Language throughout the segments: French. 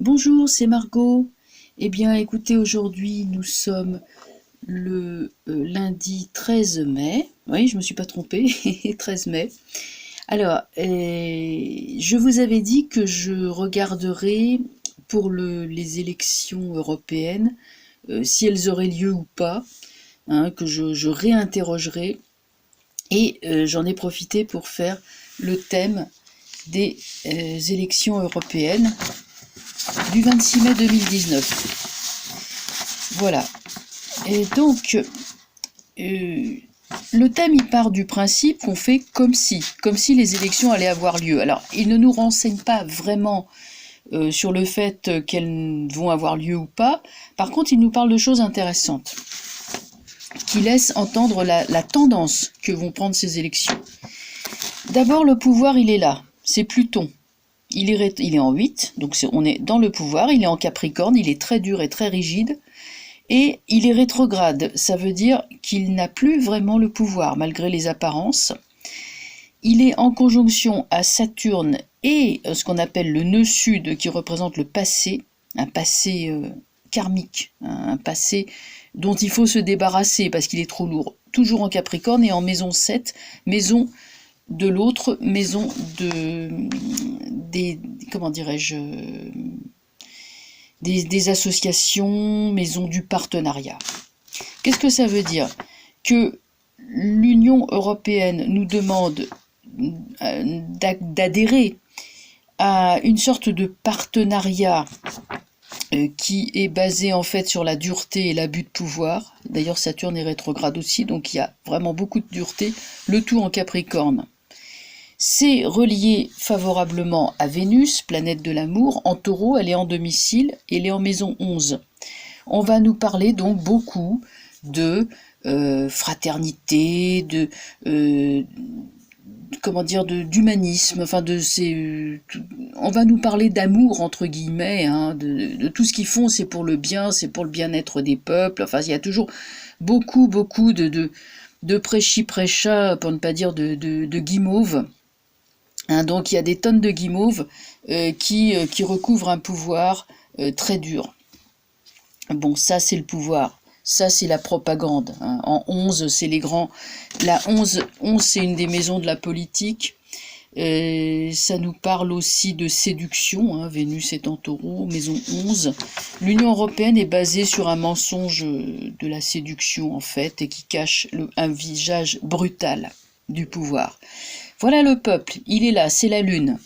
Bonjour, c'est Margot. Eh bien, écoutez, aujourd'hui, nous sommes le lundi 13 mai. Oui, je me suis pas trompée, 13 mai. Alors, je vous avais dit que je regarderai pour les élections européennes, si elles auraient lieu ou pas, hein, que je réinterrogerai. Et j'en ai profité pour faire le thème des élections européennes du 26 mai 2019. Voilà. Et donc, le thème, il part du principe qu'on fait comme si les élections allaient avoir lieu. Alors, il ne nous renseigne pas vraiment sur le fait qu'elles vont avoir lieu ou pas. Par contre, il nous parle de choses intéressantes, qui laissent entendre la tendance que vont prendre ces élections. D'abord, le pouvoir, il est là. C'est Pluton. Il est en 8, donc on est dans le pouvoir, il est en Capricorne, il est très dur et très rigide. Et il est rétrograde, ça veut dire qu'il n'a plus vraiment le pouvoir, malgré les apparences. Il est en conjonction à Saturne et ce qu'on appelle le nœud sud, qui représente le passé, un passé karmique, un passé dont il faut se débarrasser parce qu'il est trop lourd. Toujours en Capricorne et en maison 7, maison de l'autre, maison comment dirais-je, des associations, maisons du partenariat. Qu'est-ce que ça veut dire? Que l'Union européenne nous demande d'adhérer à une sorte de partenariat qui est basé en fait sur la dureté et l'abus de pouvoir. D'ailleurs, Saturne est rétrograde aussi, donc il y a vraiment beaucoup de dureté, le tout en Capricorne. C'est relié favorablement à Vénus, planète de l'amour. En Taureau, elle est en domicile et elle est en maison 11. On va nous parler donc beaucoup de fraternité, d'humanisme, enfin on va nous parler d'amour entre guillemets, hein, de tout ce qu'ils font, c'est pour le bien, c'est pour le bien-être des peuples. Enfin, il y a toujours beaucoup de prêchi-prêcha, pour ne pas dire de guimauve. Hein, donc il y a des tonnes de guimauves qui recouvrent un pouvoir très dur. Bon, ça c'est le pouvoir, ça c'est la propagande. Hein. En 11, c'est les grands. La 11 c'est une des maisons de la politique. Ça nous parle aussi de séduction, hein. Vénus est en Taureau, maison 11. L'Union européenne est basée sur un mensonge de la séduction en fait, et qui cache un visage brutal du pouvoir. Voilà le peuple, il est là, c'est la Lune.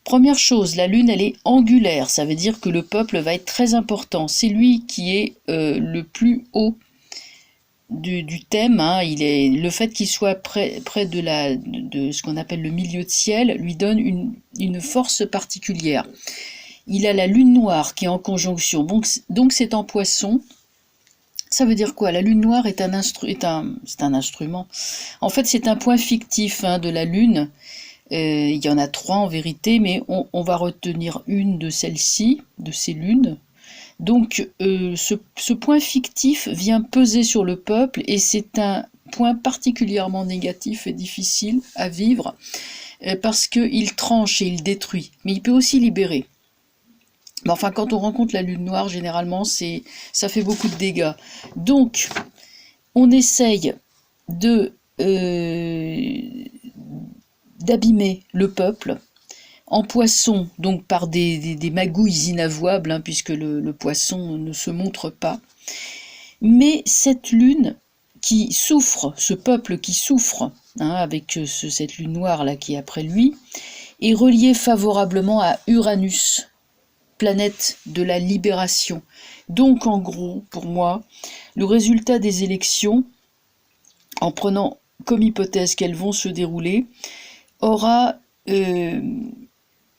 Première chose, la Lune, elle est angulaire, ça veut dire que le peuple va être très important. C'est lui qui est le plus haut du thème. Hein. Le fait qu'il soit près de ce qu'on appelle le milieu de ciel lui donne une force particulière. Il a la Lune noire qui est en conjonction, donc c'est en Poisson. Ça veut dire quoi? La lune noire c'est un instrument. En fait, c'est un point fictif hein, de la lune. Il y en a 3 en vérité, mais on va retenir une de celles-ci, de ces lunes. Donc, ce point fictif vient peser sur le peuple et c'est un point particulièrement négatif et difficile à vivre parce qu'il tranche et il détruit, mais il peut aussi libérer. Mais enfin, quand on rencontre la lune noire, généralement, ça fait beaucoup de dégâts. Donc, on essaye d'abîmer le peuple en Poisson, donc par des magouilles inavouables, hein, puisque le Poisson ne se montre pas. Mais cette lune qui souffre, ce peuple qui souffre, hein, avec cette lune noire là qui est après lui, est relié favorablement à Uranus, planète de la libération. Donc en gros, pour moi, le résultat des élections, en prenant comme hypothèse qu'elles vont se dérouler, aura une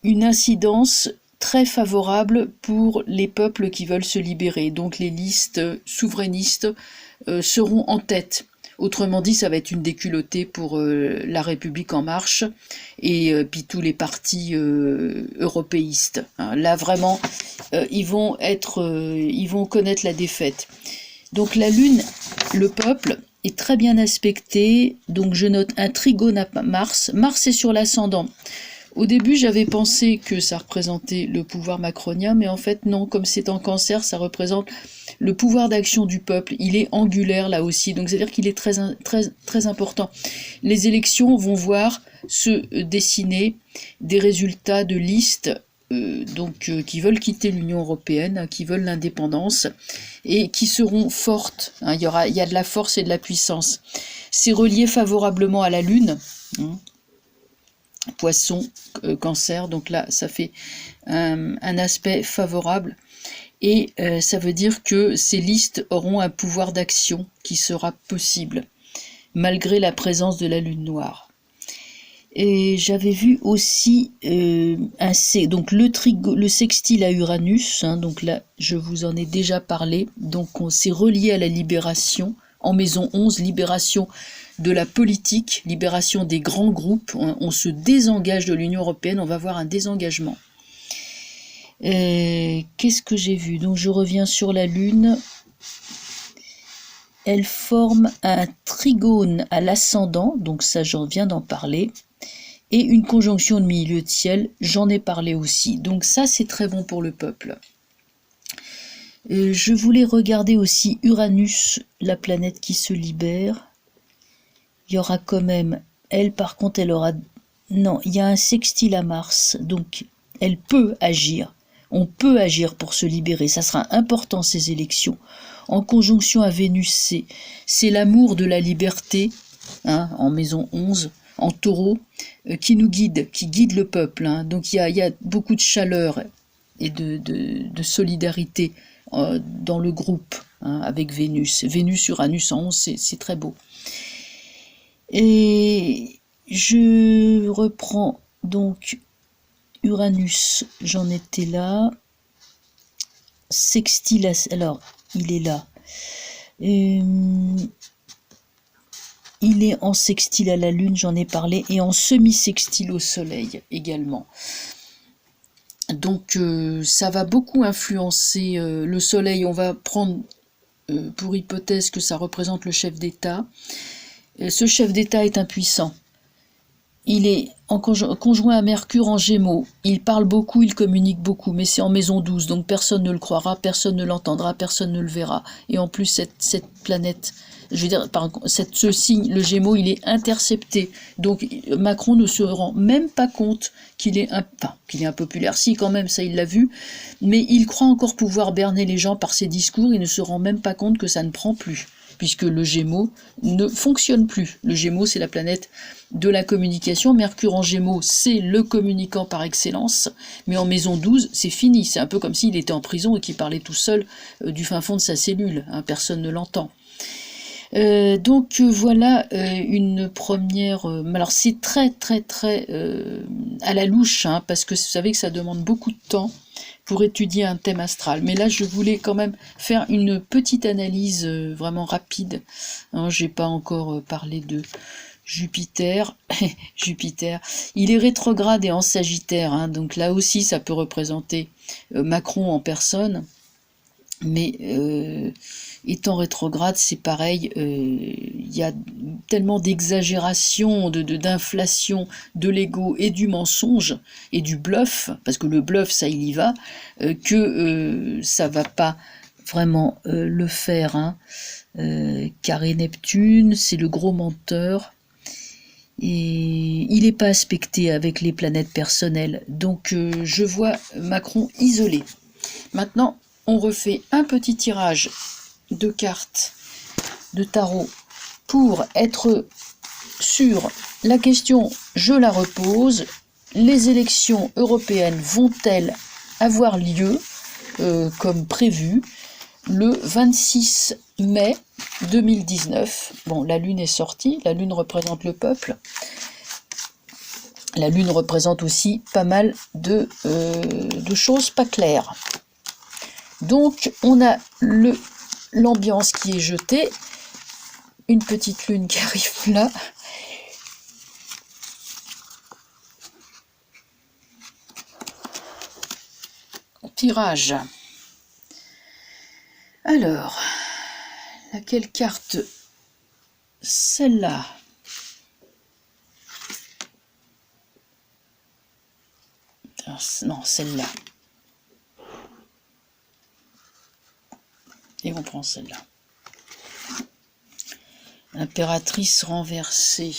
incidence très favorable pour les peuples qui veulent se libérer. Donc les listes souverainistes seront en tête. Autrement dit, ça va être une déculottée pour la République en marche et puis tous les partis européistes. Hein. Là, vraiment, ils vont connaître la défaite. Donc la Lune, le peuple, est très bien aspecté. Donc je note un trigone à Mars. Mars est sur l'ascendant. Au début, j'avais pensé que ça représentait le pouvoir macronien, mais en fait non, comme c'est en Cancer, ça représente le pouvoir d'action du peuple. Il est angulaire là aussi, donc c'est-à-dire qu'il est très important. Les élections vont voir se dessiner des résultats de listes qui veulent quitter l'Union européenne, hein, qui veulent l'indépendance et qui seront fortes. Hein, il y a de la force et de la puissance. C'est relié favorablement à la Lune. Hein, Poisson, Cancer, donc là ça fait un aspect favorable et ça veut dire que ces listes auront un pouvoir d'action qui sera possible malgré la présence de la lune noire. Et j'avais vu aussi donc le sextile à Uranus, hein, donc là je vous en ai déjà parlé, donc c'est relié à la libération, en maison 11, libération de la politique, libération des grands groupes, on se désengage de l'Union européenne, on va voir un désengagement. Qu'est-ce que j'ai vu? Donc je reviens sur la Lune. Elle forme un trigone à l'ascendant, donc ça j'en viens d'en parler, et une conjonction de milieu de ciel, j'en ai parlé aussi. Donc ça c'est très bon pour le peuple. Je voulais regarder aussi Uranus, la planète qui se libère. Il y aura quand même, elle par contre elle aura... Non, il y a un sextile à Mars, donc elle peut agir. On peut agir pour se libérer, ça sera important ces élections. En conjonction à Vénus, c'est l'amour de la liberté, hein, en maison 11, en taureau, qui nous guide, qui guide le peuple. Hein. Donc il y a beaucoup de chaleur et de solidarité dans le groupe, hein, avec Vénus. Vénus, Uranus en 11, c'est très beau. Et je reprends donc Uranus, j'en étais là. Sextile, alors il est là. Il est en sextile à la Lune, j'en ai parlé, et en semi-sextile au Soleil également. Donc ça va beaucoup influencer le Soleil. On va prendre pour hypothèse que ça représente le chef d'État. Ce chef d'État est impuissant. Il est en conjoint à Mercure en Gémeaux. Il parle beaucoup, il communique beaucoup, mais c'est en maison 12, donc personne ne le croira, personne ne l'entendra, personne ne le verra. Et en plus, cette planète, je veux dire, ce signe, le Gémeaux, il est intercepté. Donc Macron ne se rend même pas compte qu'il est impopulaire. Si, quand même, ça il l'a vu, mais il croit encore pouvoir berner les gens par ses discours, il ne se rend même pas compte que ça ne prend plus, puisque le Gémeaux ne fonctionne plus. Le Gémeaux, c'est la planète de la communication. Mercure en Gémeaux, c'est le communicant par excellence, mais en maison 12, c'est fini. C'est un peu comme s'il était en prison et qu'il parlait tout seul du fin fond de sa cellule. Hein, personne ne l'entend. Donc voilà une première... alors c'est très à la louche, hein, parce que vous savez que ça demande beaucoup de temps pour étudier un thème astral. Mais là, je voulais quand même faire une petite analyse vraiment rapide. Hein, j'ai pas encore parlé de Jupiter. Jupiter, il est rétrograde et en Sagittaire, hein, donc là aussi, ça peut représenter Macron en personne. Mais étant rétrograde, c'est pareil, il y a tellement d'exagération, d'inflation de l'ego et du mensonge et du bluff, parce que le bluff, ça il y va, que ça va pas vraiment le faire. Hein. Carré Neptune, c'est le gros menteur. Et il n'est pas aspecté avec les planètes personnelles. Donc je vois Macron isolé. Maintenant, on refait un petit tirage de cartes de tarot pour être sûr. La question, je la repose. Les élections européennes vont-elles avoir lieu comme prévu le 26 mai 2019? Bon, la Lune est sortie, la Lune représente le peuple. La Lune représente aussi pas mal de choses pas claires. Donc, on a l'ambiance qui est jetée, une petite lune qui arrive là. Tirage. Alors, laquelle carte? Celle-là. non, celle-là. Et on prend celle-là. Impératrice renversée.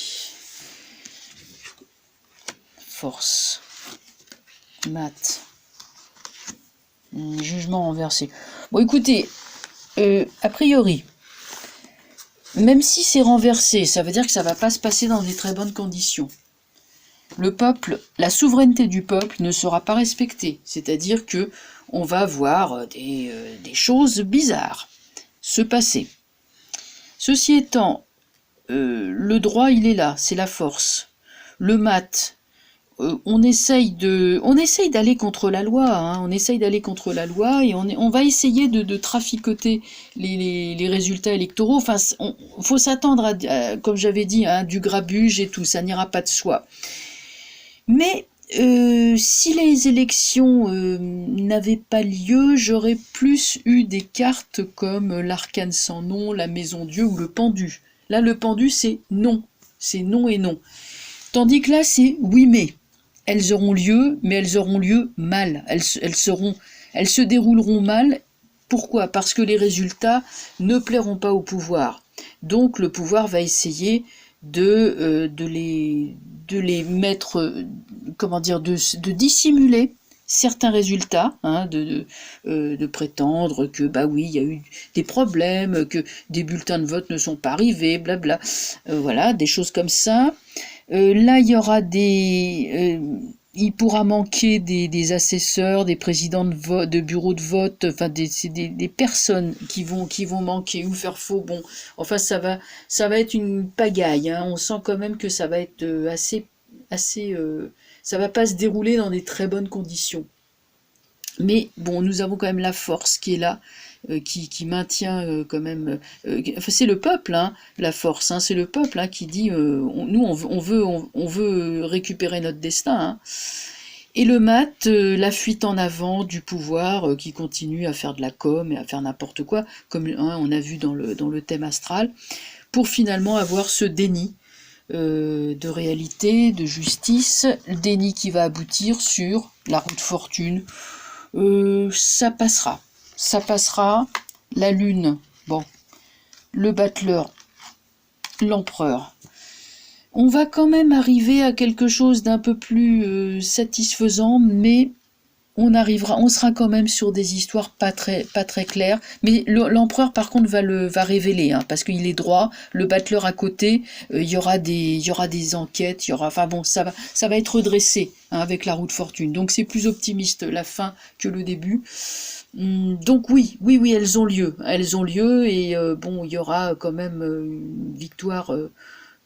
Force. Mat. Jugement renversé. Bon, écoutez, a priori, même si c'est renversé, ça veut dire que ça va pas se passer dans des très bonnes conditions. Le peuple, la souveraineté du peuple ne sera pas respectée. C'est-à-dire que on va voir des choses bizarres se passer. Ceci étant, le droit, il est là, c'est la force. Le mat, on essaye d'aller contre la loi, hein, on essaye d'aller contre la loi et on va essayer de traficoter les résultats électoraux. Enfin, faut s'attendre à, comme j'avais dit, à du grabuge et tout, ça n'ira pas de soi. Mais si les élections n'avaient pas lieu, j'aurais plus eu des cartes comme l'arcane sans nom, la maison Dieu ou le pendu. Là, le pendu, c'est non et non. Tandis que là, c'est oui mais. Elles auront lieu, mais elles auront lieu mal. Elles se dérouleront mal. Pourquoi? Parce que les résultats ne plairont pas au pouvoir. Donc le pouvoir va essayer de les mettre, comment dire, de dissimuler certains résultats, hein, de prétendre que bah oui, il y a eu des problèmes, que des bulletins de vote ne sont pas arrivés, blabla. Voilà, des choses comme ça. Là, il y aura il pourra manquer des assesseurs, des présidents de bureaux de vote, enfin des personnes qui vont manquer ou faire faux. Bon, enfin ça va être une pagaille. Hein. On sent quand même que ça va être assez, ça va pas se dérouler dans des très bonnes conditions. Mais bon, nous avons quand même la force qui est là, qui maintient quand même. Enfin, c'est le peuple, hein, la force. Hein, c'est le peuple hein, qui dit nous, on veut récupérer notre destin. Hein. Et le mat, la fuite en avant du pouvoir qui continue à faire de la com et à faire n'importe quoi, comme hein, on a vu dans le thème astral, pour finalement avoir ce déni de réalité, de justice, le déni qui va aboutir sur la route fortune. Ça passera, la lune, bon, le battleur, l'empereur. On va quand même arriver à quelque chose d'un peu plus satisfaisant, mais on sera quand même sur des histoires pas très claires. Mais l'empereur par contre va révéler, hein, parce qu'il est droit. Le battleur à côté, il y aura des enquêtes, enfin bon, ça va être redressé hein, avec la roue de fortune. Donc c'est plus optimiste la fin que le début. Donc oui, elles ont lieu et bon, il y aura quand même une victoire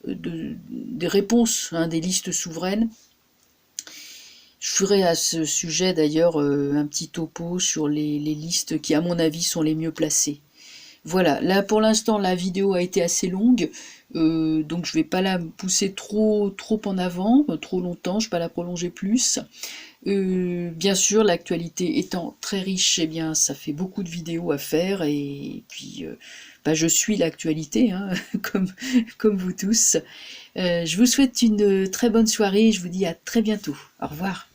des réponses, hein, des listes souveraines. Je ferai à ce sujet d'ailleurs un petit topo sur les listes qui à mon avis sont les mieux placées. Voilà, là pour l'instant la vidéo a été assez longue, donc je vais pas la pousser trop en avant, trop longtemps, je vais pas la prolonger plus. Bien sûr, l'actualité étant très riche, eh bien ça fait beaucoup de vidéos à faire et puis bah, je suis l'actualité, hein, comme vous tous. Je vous souhaite une très bonne soirée et je vous dis à très bientôt. Au revoir.